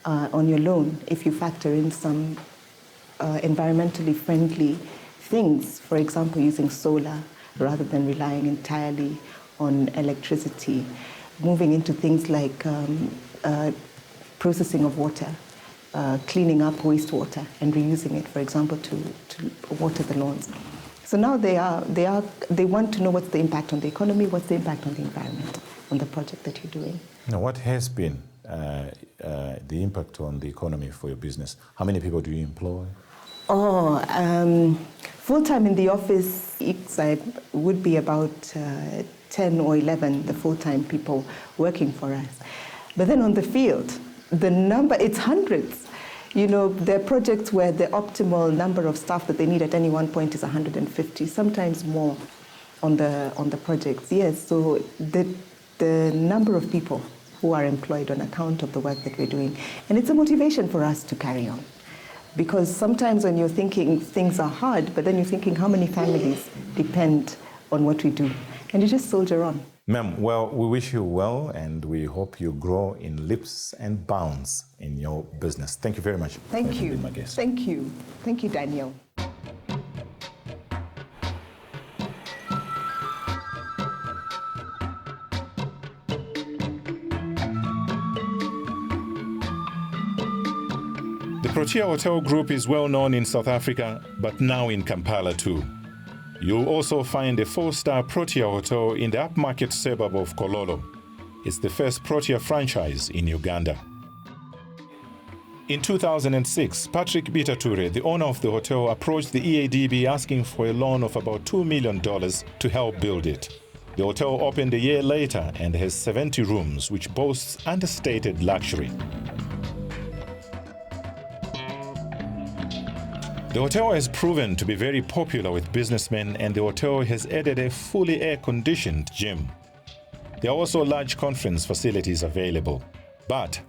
on your loan if you factor in some environmentally friendly things, for example, using solar rather than relying entirely on electricity, moving into things like processing of water, cleaning up wastewater and reusing it, for example, to water the lawns. So now they want to know what's the impact on the economy, what's the impact on the environment, on the project that you're doing. Now, what has been the impact on the economy for your business? How many people do you employ? Full-time in the office, I would be about 10 or 11, the full-time people working for us. But then on the field, the number, it's hundreds. You know, there are projects where the optimal number of staff that they need at any one point is 150, sometimes more on the projects. Yes, so the number of people who are employed on account of the work that we're doing. And it's a motivation for us to carry on. Because sometimes when you're thinking things are hard, but then you're thinking how many families depend on what we do. And you just soldier on. Ma'am, well, we wish you well, and we hope you grow in leaps and bounds in your business. Thank you very much. Thank you. For being my guest. Thank you. Thank you, Daniel. The Protea Hotel Group is well known in South Africa, but now in Kampala too. You'll also find a 4-star Protea Hotel in the upmarket suburb of Kololo. It's the first Protea franchise in Uganda. In 2006, Patrick Bitature, the owner of the hotel, approached the EADB asking for a loan of about $2 million to help build it. The hotel opened a year later and has 70 rooms, which boasts understated luxury. The hotel has proven to be very popular with businessmen, and the hotel has added a fully air-conditioned gym. There are also large conference facilities available. But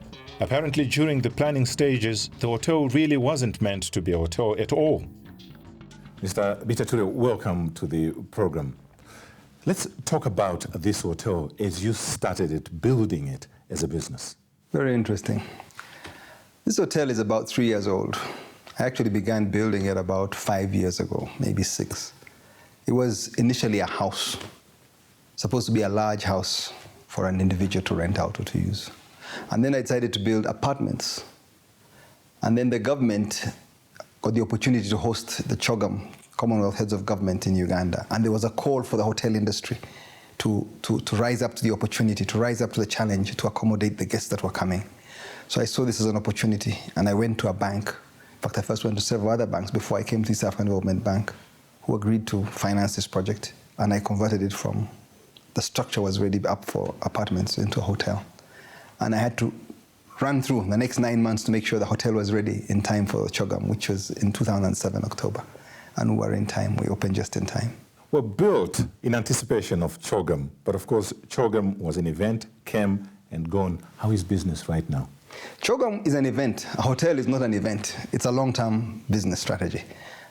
apparently during the planning stages, the hotel really wasn't meant to be a hotel at all. Mr. Bitature, welcome to the program. Let's talk about this hotel as you started it, building it as a business. Very interesting. This hotel is about 3 years old. I actually began building it about 5 years ago, maybe 6. It was initially a house, supposed to be a large house for an individual to rent out or to use. And then I decided to build apartments. And then the government got the opportunity to host the CHOGM, Commonwealth Heads of Government in Uganda. And there was a call for the hotel industry to rise up to the opportunity, to rise up to the challenge, to accommodate the guests that were coming. So I saw this as an opportunity, and I went to a bank. In fact, I first went to several other banks before I came to the South African Development Bank, who agreed to finance this project, and I converted it from, the structure was ready up for apartments into a hotel. And I had to run through the next 9 months to make sure the hotel was ready in time for CHOGM, which was in 2007, October. And we were in time, we opened just in time. Well, built in anticipation of CHOGM, but of course, CHOGM was an event, came and gone. How is business right now? CHOGM is an event. A hotel is not an event. It's a long-term business strategy,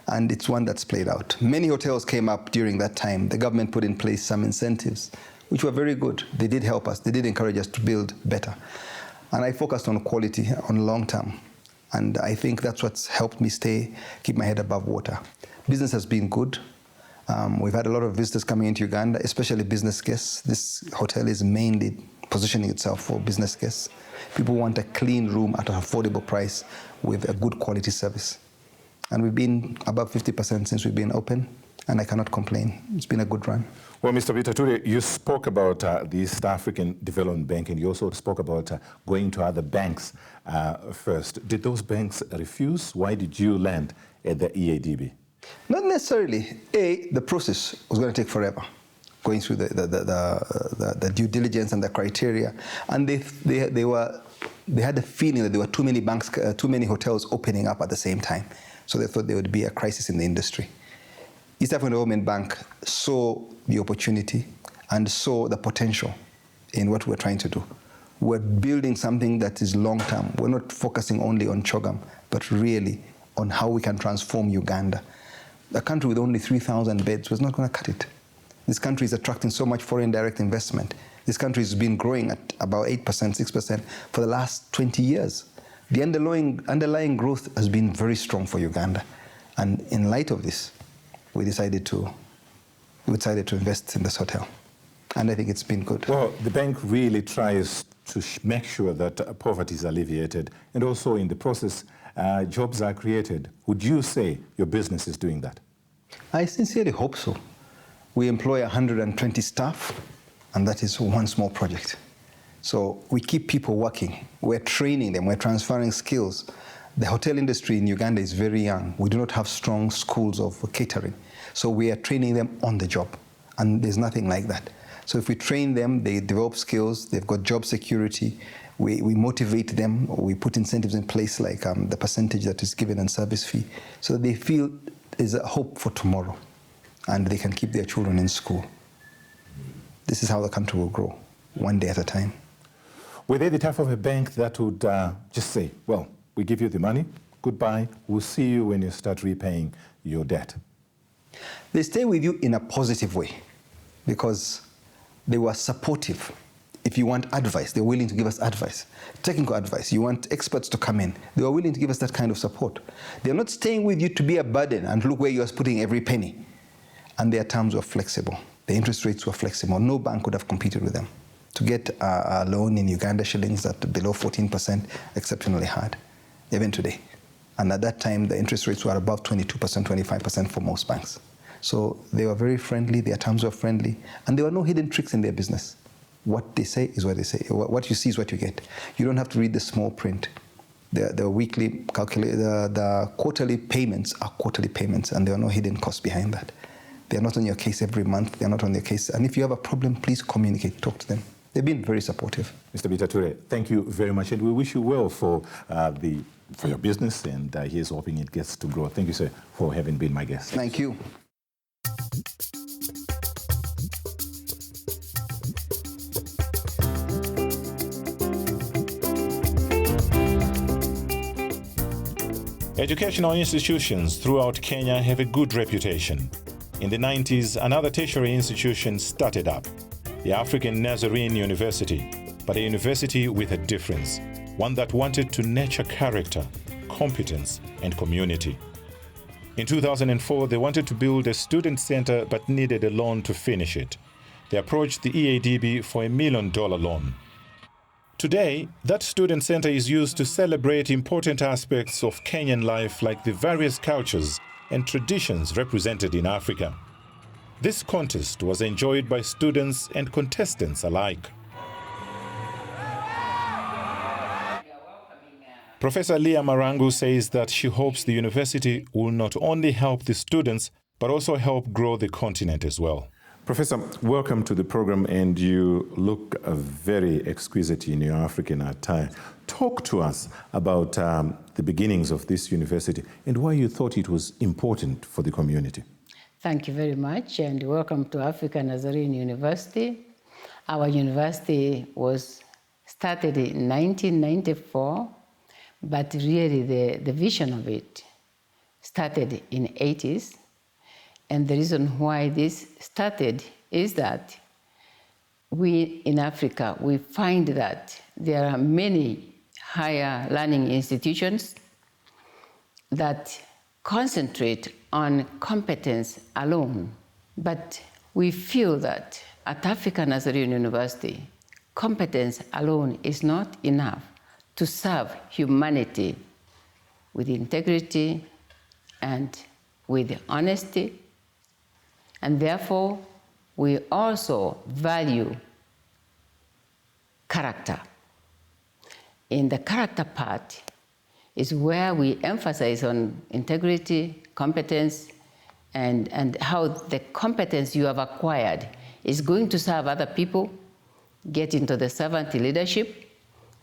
and it's one that's played out. Many hotels came up during that time. The government put in place some incentives, which were very good. They did help us. They did encourage us to build better. And I focused on quality, on long-term. And I think that's what's helped me keep my head above water. Business has been good. We've had a lot of visitors coming into Uganda, especially business guests. This hotel is mainly positioning itself for business guests. People want a clean room at an affordable price with a good quality service. And we've been above 50% since we've been open, and I cannot complain. It's been a good run. Well, Mr. Bitature, you spoke about the East African Development Bank, and you also spoke about going to other banks first. Did those banks refuse? Why did you land at the EADB? Not necessarily. The process was going to take forever, going through the due diligence and the criteria, and they had the feeling that there were too many banks, too many hotels opening up at the same time, so they thought there would be a crisis in the industry. East African Development Bank saw the opportunity and saw the potential in what we're trying to do. We're building something that is long-term. We're not focusing only on CHOGM, but really on how we can transform Uganda. A country with only 3,000 beds was not going to cut it. This country is attracting so much foreign direct investment. This country has been growing at about 8%, 6% for the last 20 years. The underlying growth has been very strong for Uganda. And in light of this, we decided to invest in this hotel. And I think it's been good. Well, the bank really tries to make sure that poverty is alleviated, and also in the process, jobs are created. Would you say your business is doing that? I sincerely hope so. We employ 120 staff, and that is one small project. So we keep people working. We're training them. We're transferring skills. The hotel industry in Uganda is very young. We do not have strong schools of catering. So we are training them on the job, and there's nothing like that. So if we train them, they develop skills, they've got job security, we motivate them, we put incentives in place like the percentage that is given in service fee, so that they feel there's a hope for tomorrow and they can keep their children in school. This is how the country will grow, one day at a time. Were they the type of a bank that would just say, well, we give you the money, goodbye, we'll see you when you start repaying your debt? They stay with you in a positive way because they were supportive. If you want advice, they're willing to give us advice. Technical advice, you want experts to come in, they were willing to give us that kind of support. They're not staying with you to be a burden and look where you're putting every penny. And their terms were flexible. The interest rates were flexible. No bank could have competed with them. To get a loan in Uganda shillings at below 14%, exceptionally hard, even today. And at that time, the interest rates were above 22%, 25% for most banks. So they were very friendly, their terms were friendly, and there were no hidden tricks in their business. What they say is what they say. What you see is what you get. You don't have to read the small print. The weekly the quarterly payments are quarterly payments, and there are no hidden costs behind that. They're not on your case every month, they're not on your case. And if you have a problem, please communicate, talk to them. They've been very supportive. Mr. Bitature, thank you very much, and we wish you well for your business, and here's hoping it gets to grow. Thank you, sir, for having been my guest. Thank you. Educational institutions throughout Kenya have a good reputation. In the 90s, another tertiary institution started up, the African Nazarene University, but a university with a difference, one that wanted to nurture character, competence, and community. In 2004, they wanted to build a student center but needed a loan to finish it. They approached the EADB for $1 million loan. Today, that student center is used to celebrate important aspects of Kenyan life like the various cultures and traditions represented in Africa. This contest was enjoyed by students and contestants alike. Professor Leah Marangu says that she hopes the university will not only help the students, but also help grow the continent as well. Professor, welcome to the program, and you look very exquisite in your African attire. Talk to us about the beginnings of this university and why you thought it was important for the community. Thank you very much, and welcome to African Nazarene University. Our university was started in 1994, but really the vision of it started in the 80s. And the reason why this started is that we in Africa, we find that there are many higher learning institutions that concentrate on competence alone. But we feel that at African Nazarene University, competence alone is not enough to serve humanity with integrity and with honesty. And therefore, we also value character. In the character part is where we emphasize on integrity, competence, and how the competence you have acquired is going to serve other people, get into the servant leadership,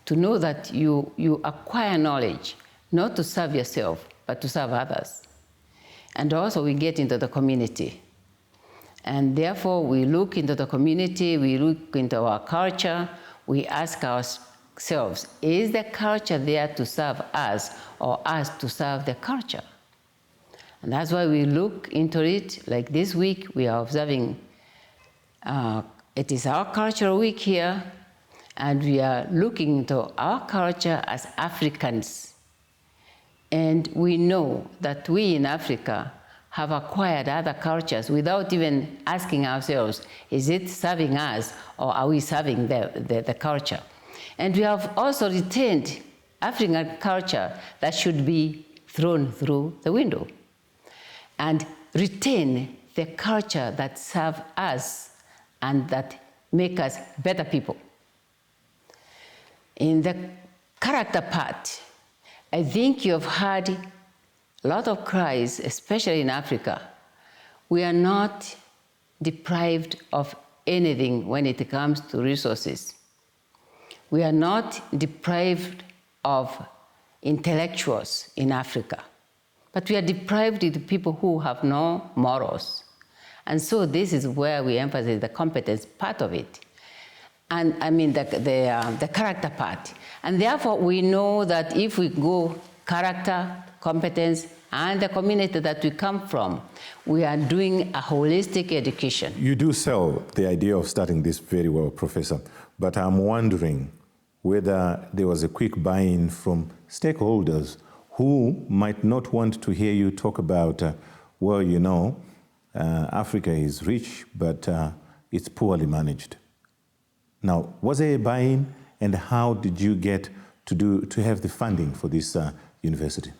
to know that you acquire knowledge, not to serve yourself, but to serve others. And also we get into the community. And therefore, we look into the community, we look into our culture, we ask ourselves, is the culture there to serve us or us to serve the culture? And that's why we look into it. Like this week, we are observing, it is our cultural week here, and we are looking into our culture as Africans. And we know that we in Africa have acquired other cultures without even asking ourselves, is it serving us or are we serving the culture? And we have also retained African culture that should be thrown through the window and retain the culture that serve us and that make us better people. In the character part, I think you have heard a lot of cries, especially in Africa. We are not deprived of anything when it comes to resources. We are not deprived of intellectuals in Africa, but we are deprived of the people who have no morals. And so this is where we emphasize the competence part of it. And I mean the character part. And therefore we know that if we go character, competence, and the community that we come from, we are doing a holistic education. You do sell the idea of starting this very well, Professor, but I'm wondering whether there was a quick buy-in from stakeholders who might not want to hear you talk about, well, you know, Africa is rich, but it's poorly managed. Now, was there a buy-in, and how did you get to have the funding for this university?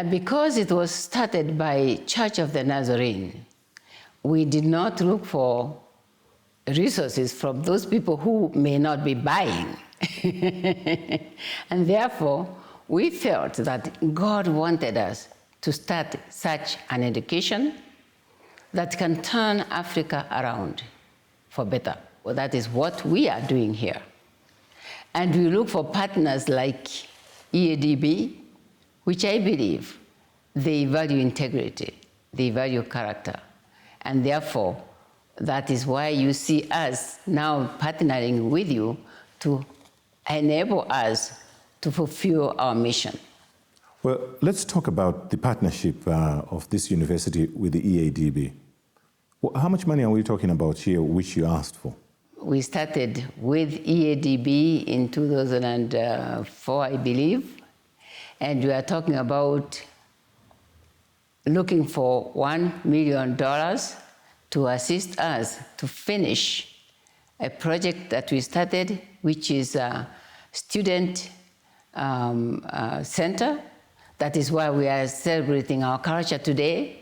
Because it was started by Church of the Nazarene, we did not look for resources from those people who may not be buying. And therefore, we felt that God wanted us to start such an education that can turn Africa around for better. Well, that is what we are doing here. And we look for partners like EADB, which I believe they value integrity, they value character. And therefore, that is why you see us now partnering with you to enable us to fulfill our mission. Well, let's talk about the partnership of this university with the EADB. Well, how much money are we talking about here, which you asked for? We started with EADB in 2004, I believe, and we are talking about looking for $1 million to assist us to finish a project that we started, which is a student center. That is why we are celebrating our culture today.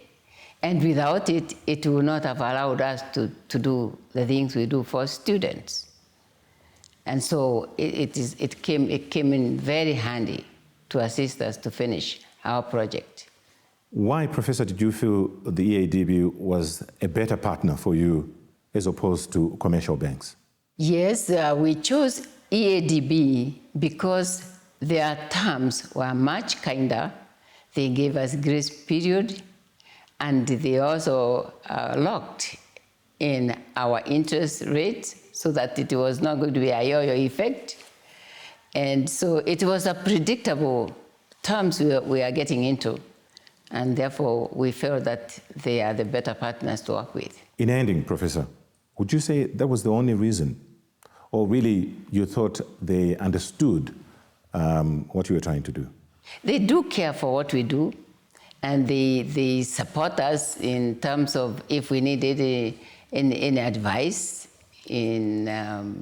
And without it, it would not have allowed us to do the things we do for students. And so it came in very handy to assist us to finish our project. Why, Professor, did you feel the EADB was a better partner for you as opposed to commercial banks? Yes, we chose EADB because their terms were much kinder. They gave us grace period, and they also locked in our interest rates so that it was not going to be a yo-yo effect. And so it was a predictable terms we are getting into. And therefore, we felt that they are the better partners to work with. In ending, Professor, would you say that was the only reason? Or really, you thought they understood what you were trying to do? They do care for what we do, and they support us in terms of if we need any advice in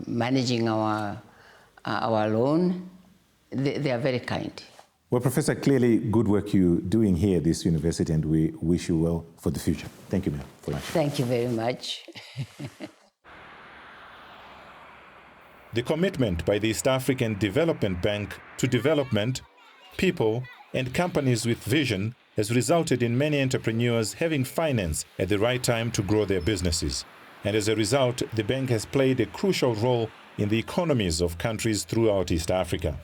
managing our loan. They are very kind. Well, Professor, clearly good work you're doing here at this university, and we wish you well for the future. Thank you, ma'am, for that. Thank you very much. The commitment by the East African Development Bank to development, people, and companies with vision has resulted in many entrepreneurs having finance at the right time to grow their businesses. And as a result, the bank has played a crucial role in the economies of countries throughout East Africa.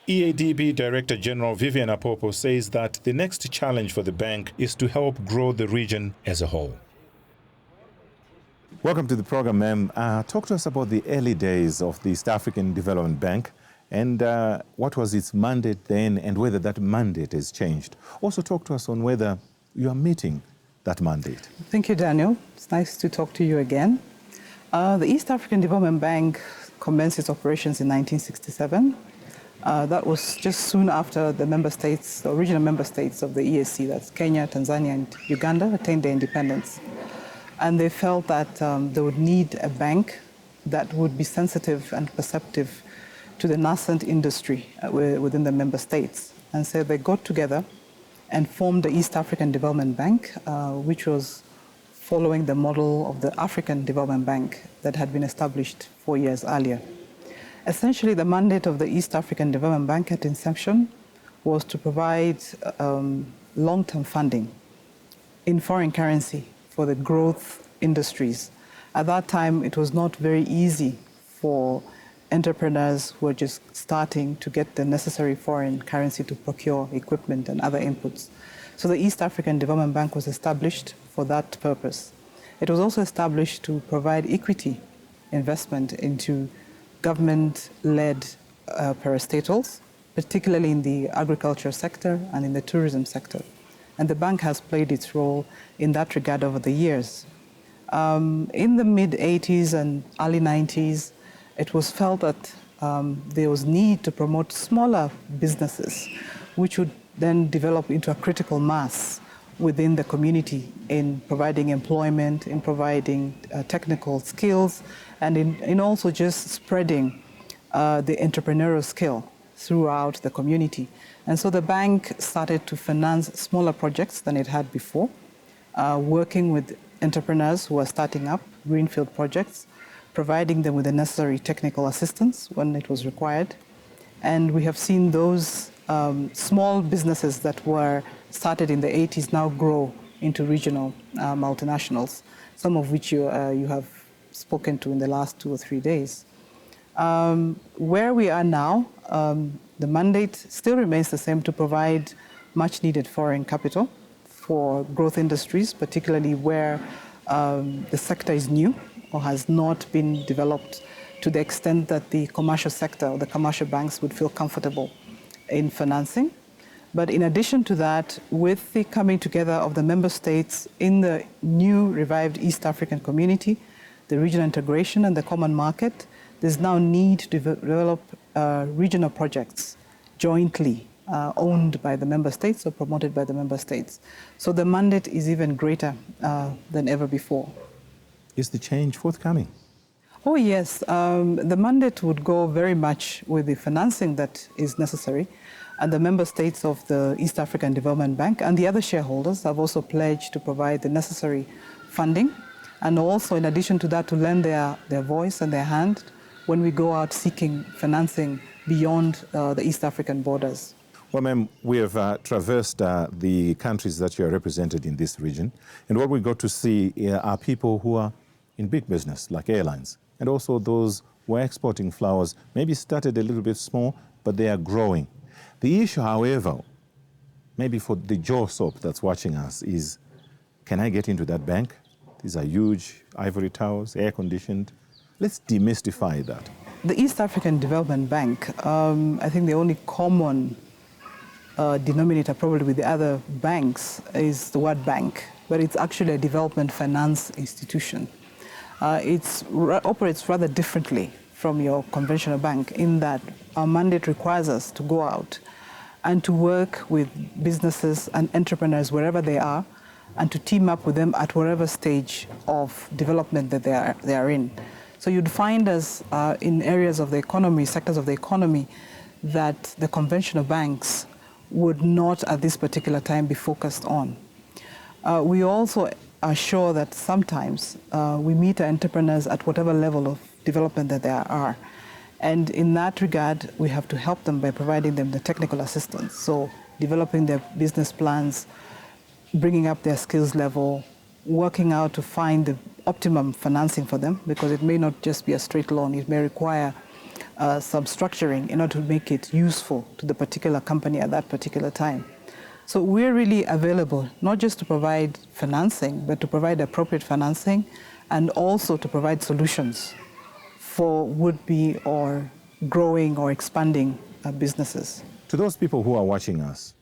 EADB Director General Vivian Apopo says that the next challenge for the bank is to help grow the region as a whole. Welcome to the program, ma'am. Talk to us about the early days of the East African Development Bank and what was its mandate then and whether that mandate has changed. Also talk to us on whether you are meeting that mandate. Thank you, Daniel. It's nice to talk to you again. The East African Development Bank commenced its operations in 1967. That was just soon after the member states, the original member states of the EAC, that's Kenya, Tanzania, and Uganda, attained their independence. And they felt that they would need a bank that would be sensitive and perceptive to the nascent industry within the member states. And so they got together and formed the East African Development Bank, which was following the model of the African Development Bank that had been established 4 years earlier. Essentially, the mandate of the East African Development Bank at inception was to provide long-term funding in foreign currency for the growth industries. At that time, it was not very easy for entrepreneurs who were just starting to get the necessary foreign currency to procure equipment and other inputs. So the East African Development Bank was established for that purpose. It was also established to provide equity investment into government-led parastatals, particularly in the agriculture sector and in the tourism sector. And the bank has played its role in that regard over the years. In the mid-80s and early 90s, it was felt that there was need to promote smaller businesses, which would then develop into a critical mass within the community in providing employment, in providing technical skills, and in also just spreading the entrepreneurial skill throughout the community. And so the bank started to finance smaller projects than it had before, working with entrepreneurs who are starting up greenfield projects, providing them with the necessary technical assistance when it was required. And we have seen those small businesses that were started in the 80s now grow into regional multinationals, some of which you have spoken to in the last 2 or 3 days. Where we are now, the mandate still remains the same, to provide much needed foreign capital for growth industries, particularly where the sector is new or has not been developed to the extent that the commercial sector or the commercial banks would feel comfortable in financing. But in addition to that, with the coming together of the member states in the new revived East African community, the regional integration and the common market, there's now need to develop regional projects jointly owned by the member states or promoted by the member states. So the mandate is even greater than ever before. Is the change forthcoming? Oh yes, the mandate would go very much with the financing that is necessary, and the member states of the East African Development Bank and the other shareholders have also pledged to provide the necessary funding, and also in addition to that to lend their voice and their hand when we go out seeking financing beyond the East African borders. Well, ma'am, we have traversed the countries that you are represented in this region, and what we got to see are people who are in big business, like airlines, and also those who are exporting flowers, maybe started a little bit small, but they are growing. The issue, however, maybe for the jaw soap that's watching us is, can I get into that bank? These are huge ivory towers, air-conditioned. Let's demystify that. The East African Development Bank, I think the only common denominator probably with the other banks is the word bank, but it's actually a development finance institution. It operates rather differently from your conventional bank in that our mandate requires us to go out and to work with businesses and entrepreneurs wherever they are and to team up with them at whatever stage of development that they are in. So you'd find us in areas of the economy, sectors of the economy, that the conventional banks would not at this particular time be focused on. We also are sure that sometimes we meet our entrepreneurs at whatever level of development that they are. And in that regard, we have to help them by providing them the technical assistance. So developing their business plans, bringing up their skills level, working out to find the optimum financing for them, because it may not just be a straight loan. It may require some structuring in order to make it useful to the particular company at that particular time. So we're really available, not just to provide financing, but to provide appropriate financing and also to provide solutions for would-be or growing or expanding businesses. To those people who are watching us,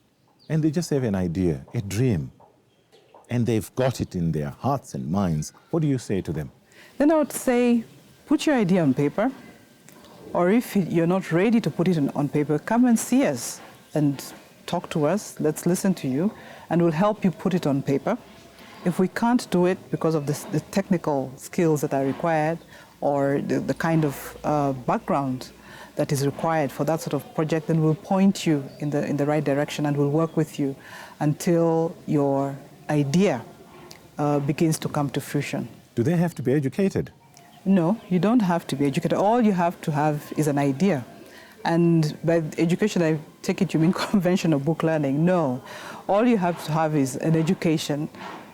and they just have an idea, a dream, and they've got it in their hearts and minds, what do you say to them? Then I would say, put your idea on paper, Or if you're not ready to put it on paper, come and see us and talk to us. Let's listen to you, and we'll help you put it on paper. If we can't do it because of the technical skills that are required or the kind of background that is required for that sort of project, then we'll point you in the right direction, and we'll work with you until your idea begins to come to fruition. Do they have to be educated? No, you don't have to be educated. All you have to have is an idea. And by education, I take it you mean conventional book learning. No, all you have to have is an education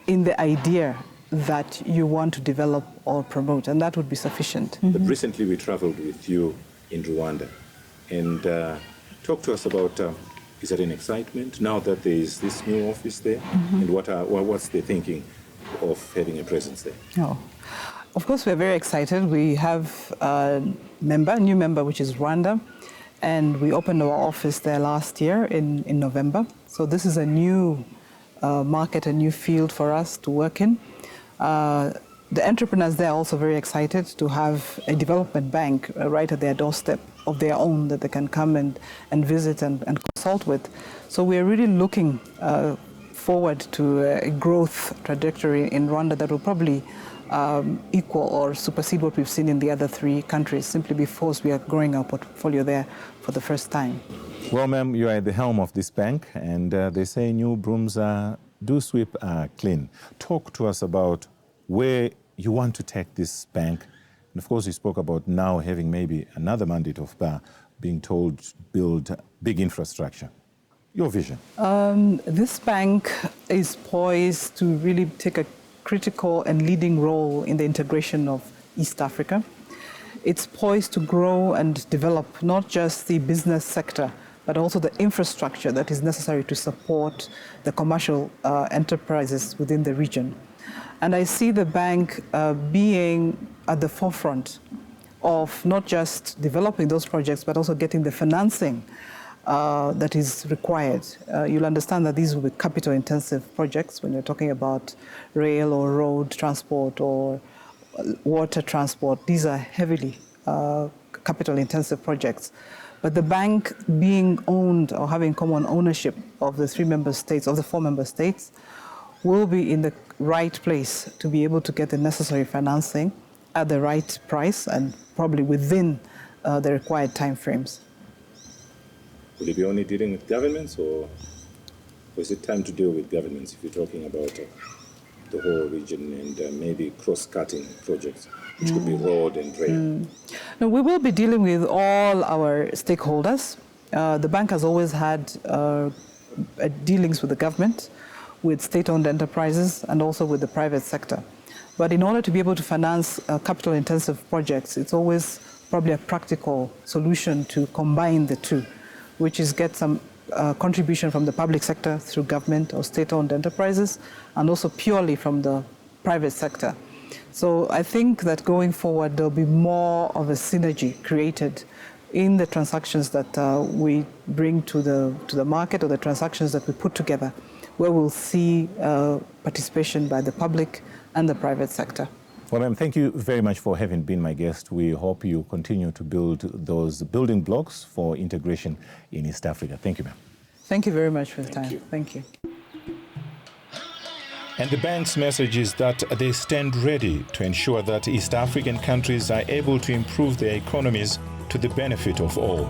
in the idea that you want to develop or promote, and that would be sufficient. But recently we traveled with you in Rwanda, and talk to us about, is there an excitement now that there is this new office there, and what's the thinking of having a presence there? Oh. Of course, we're very excited. We have a new member, which is Rwanda, and we opened our office there last year in November. So this is a new market, a new field for us to work in. The entrepreneurs there are also very excited to have a development bank right at their doorstep of their own that they can come and visit and consult with. So we're really looking forward to a growth trajectory in Rwanda that will probably equal or supersede what we've seen in the other 3 countries, simply because we are growing our portfolio there for the first time. Well, ma'am, you are at the helm of this bank, and they say new brooms do sweep clean. Talk to us about where you want to take this bank. And of course, you spoke about now having maybe another mandate of being told to build big infrastructure. Your vision? This bank is poised to really take a critical and leading role in the integration of East Africa. It's poised to grow and develop not just the business sector, but also the infrastructure that is necessary to support the commercial enterprises within the region. And I see the bank being at the forefront of not just developing those projects, but also getting the financing that is required. You'll understand that these will be capital-intensive projects when you're talking about rail or road transport or water transport. These are heavily capital-intensive projects. But the bank being owned or having common ownership of the 4 member states, will be in the right place to be able to get the necessary financing at the right price and probably within the required timeframes. Will you be only dealing with governments, or is it time to deal with governments if you're talking about the whole region and maybe cross-cutting projects, which could be road and rail? No, we will be dealing with all our stakeholders. The bank has always had dealings with the government, with state-owned enterprises, and also with the private sector. But in order to be able to finance capital-intensive projects, it's always probably a practical solution to combine the two, which is get some contribution from the public sector through government or state-owned enterprises, and also purely from the private sector. So I think that going forward, there'll be more of a synergy created in the transactions that we bring to the market, or the transactions that we put together, where we'll see participation by the public and the private sector. Well, ma'am, thank you very much for having been my guest. We hope you continue to build those building blocks for integration in East Africa. Thank you, ma'am. Thank you very much for the time. Thank you. And the bank's message is that they stand ready to ensure that East African countries are able to improve their economies to the benefit of all.